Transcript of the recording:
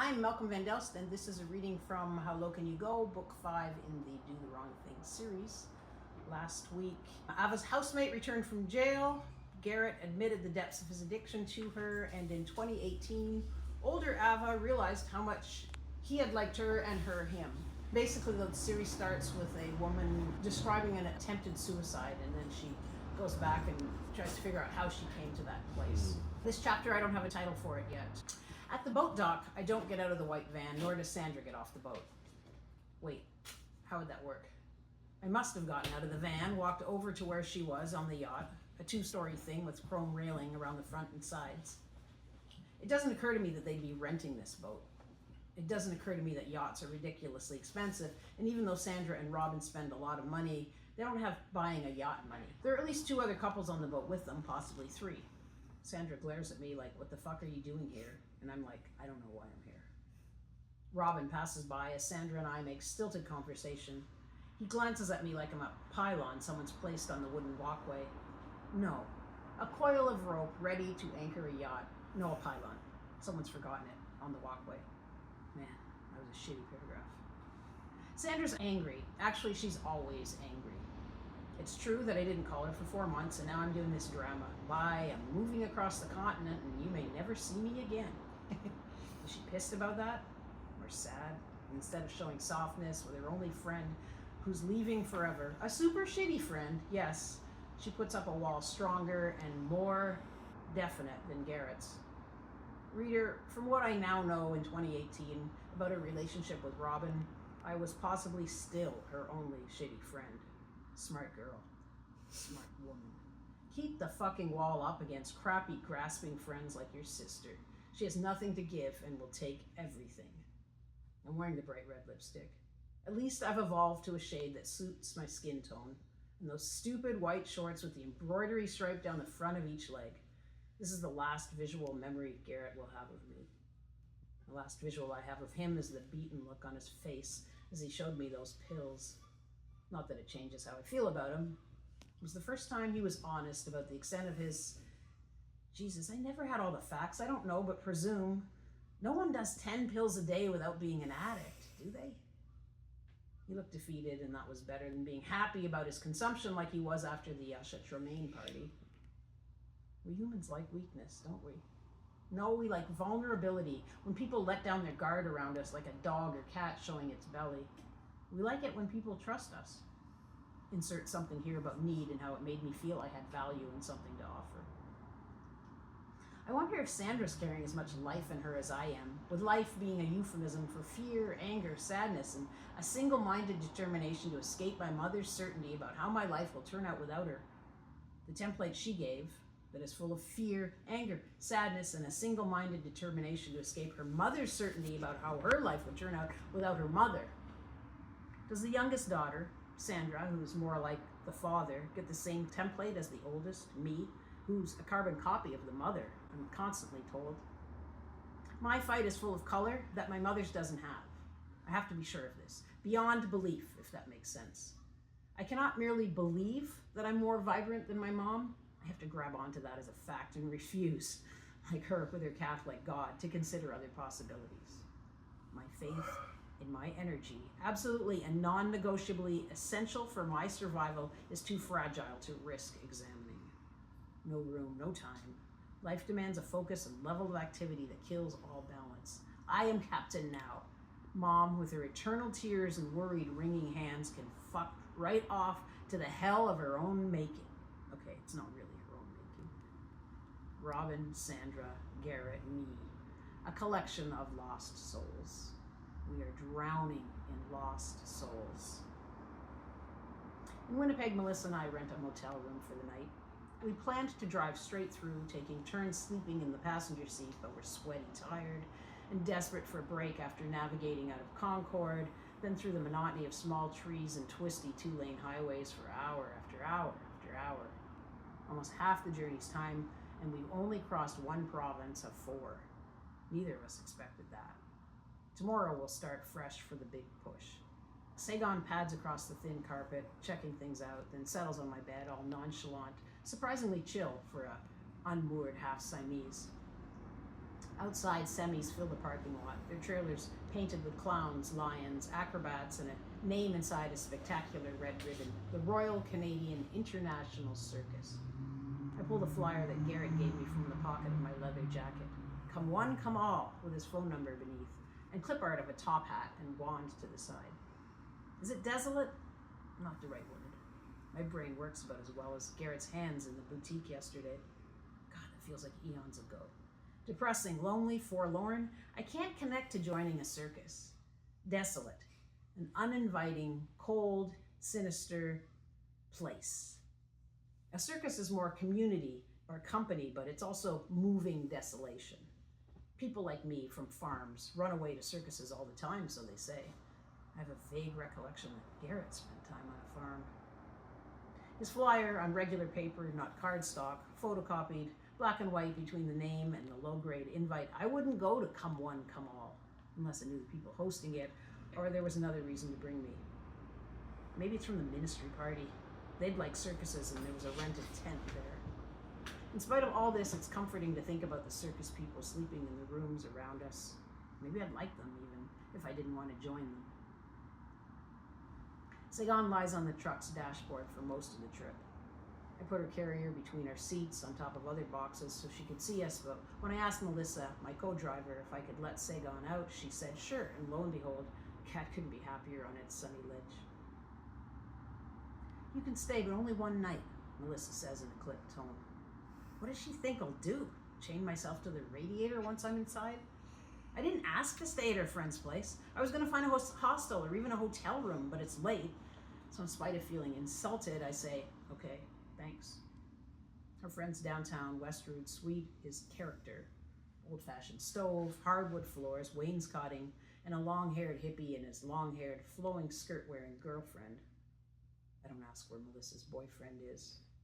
I'm Malcolm Van Delst, and this is a reading from How Low Can You Go, Book 5 in the Do the Wrong Thing series. Last week, Ava's housemate returned from jail. Garrett admitted the depths of his addiction to her, and in 2018, older Ava realized how much he had liked her and her him. Basically, the series starts with a woman describing an attempted suicide, and then she goes back and tries to figure out how she came to that place. This chapter, I don't have a title for it yet. At the boat dock, I don't get out of the white van, nor does Sandra get off the boat. Wait, how would that work? I must have gotten out of the van, walked over to where she was on the yacht, a two-story thing with chrome railing around the front and sides. It doesn't occur to me that they'd be renting this boat. It doesn't occur to me that yachts are ridiculously expensive, and even though Sandra and Robin spend a lot of money, they don't have buying a yacht money. There are at least 2 other couples on the boat with them, possibly 3. Sandra glares at me like, "What the fuck are you doing here?" And I'm like, "I don't know why I'm here." Robin passes by as Sandra and I make stilted conversation. He glances at me like I'm a pylon someone's placed on the wooden walkway. No, a coil of rope ready to anchor a yacht. No, a pylon. Someone's forgotten it on the walkway. Man, that was a shitty paragraph. Sandra's angry. Actually, she's always angry. It's true that I didn't call her for 4 months, and now I'm doing this drama. Bye, I'm moving across the continent, and you may never see me again. Is she pissed about that? Or sad? Instead of showing softness with her only friend who's leaving forever, a super shitty friend, yes, she puts up a wall stronger and more definite than Garrett's. Reader, from what I now know in 2018 about her relationship with Robin, I was possibly still her only shitty friend. Smart girl. Smart woman. Keep the fucking wall up against crappy, grasping friends like your sister. She has nothing to give and will take everything. I'm wearing the bright red lipstick. At least I've evolved to a shade that suits my skin tone. And those stupid white shorts with the embroidery stripe down the front of each leg. This is the last visual memory Garrett will have of me. The last visual I have of him is the beaten look on his face as he showed me those pills. Not that it changes how I feel about him. It was the first time he was honest about the extent of his... Jesus, I never had all the facts. I don't know, but presume. No one does 10 pills a day without being an addict, do they? He looked defeated, and that was better than being happy about his consumption like he was after the Tremaine party. We humans like weakness, don't we? No, we like vulnerability, when people let down their guard around us like a dog or cat showing its belly. We like it when people trust us. Insert something here about need and how it made me feel I had value and something to offer. I wonder if Sandra's carrying as much life in her as I am, with life being a euphemism for fear, anger, sadness, and a single-minded determination to escape my mother's certainty about how my life will turn out without her. The template she gave, that is full of fear, anger, sadness, and a single-minded determination to escape her mother's certainty about how her life would turn out without her mother. Does the youngest daughter, Sandra, who's more like the father, get the same template as the oldest, me, who's a carbon copy of the mother, I'm constantly told? My fight is full of color that my mother's doesn't have. I have to be sure of this. Beyond belief, if that makes sense. I cannot merely believe that I'm more vibrant than my mom. I have to grab onto that as a fact and refuse, like her with her Catholic God, to consider other possibilities. My faith in my energy, absolutely and non-negotiably essential for my survival, is too fragile to risk examining. No room, no time. Life demands a focus and level of activity that kills all balance. I am captain now. Mom, with her eternal tears and worried, wringing hands, can fuck right off to the hell of her own making. Okay, it's not really her own making. Robin, Sandra, Garrett, me. A collection of lost souls. We are drowning in lost souls. In Winnipeg, Melissa and I rent a motel room for the night. We planned to drive straight through, taking turns sleeping in the passenger seat, but we're sweaty, tired, and desperate for a break after navigating out of Concord, then through the monotony of small trees and twisty 2-lane highways for hour after hour after hour. Almost half the journey's time, and we've only crossed 1 province of 4. Neither of us expected that. Tomorrow we'll start fresh for the big push. Sagan pads across the thin carpet, checking things out, then settles on my bed, all nonchalant, surprisingly chill for a unmoored half-Siamese. Outside, semis fill the parking lot, their trailers painted with clowns, lions, acrobats, and a name inside a spectacular red ribbon, the Royal Canadian International Circus. I pull the flyer that Garrett gave me from the pocket of my leather jacket. Come one, come all, with his phone number beneath, and clip art of a top hat and wand to the side. Is it desolate? Not the right word. My brain works about as well as Garrett's hands in the boutique yesterday. God, it feels like eons ago. Depressing, lonely, forlorn. I can't connect to joining a circus. Desolate. An uninviting, cold, sinister place. A circus is more community or company, but it's also moving desolation. People like me from farms run away to circuses all the time, so they say. I have a vague recollection that Garrett spent time on a farm. His flyer on regular paper, not cardstock, photocopied, black and white between the name and the low-grade invite. I wouldn't go to Come One, Come All, unless I knew the people hosting it, or there was another reason to bring me. Maybe it's from the ministry party. They'd like circuses and there was a rented tent there. In spite of all this, it's comforting to think about the circus people sleeping in the rooms around us. Maybe I'd like them even if I didn't want to join them. Sagan lies on the truck's dashboard for most of the trip. I put her carrier between our seats on top of other boxes so she could see us, but when I asked Melissa, my co-driver, if I could let Sagan out, she said sure, and lo and behold, Cat couldn't be happier on its sunny ledge. You can stay, but only one night, Melissa says in a clipped tone. What does she think I'll do? Chain myself to the radiator once I'm inside? I didn't ask to stay at her friend's place. I was going to find a hostel or even a hotel room, but it's late. So in spite of feeling insulted, I say, okay, thanks. Her friend's downtown Westroud suite is character. Old-fashioned stove, hardwood floors, wainscoting, and a long-haired hippie and his long-haired, flowing skirt-wearing girlfriend. I don't ask where Melissa's boyfriend is.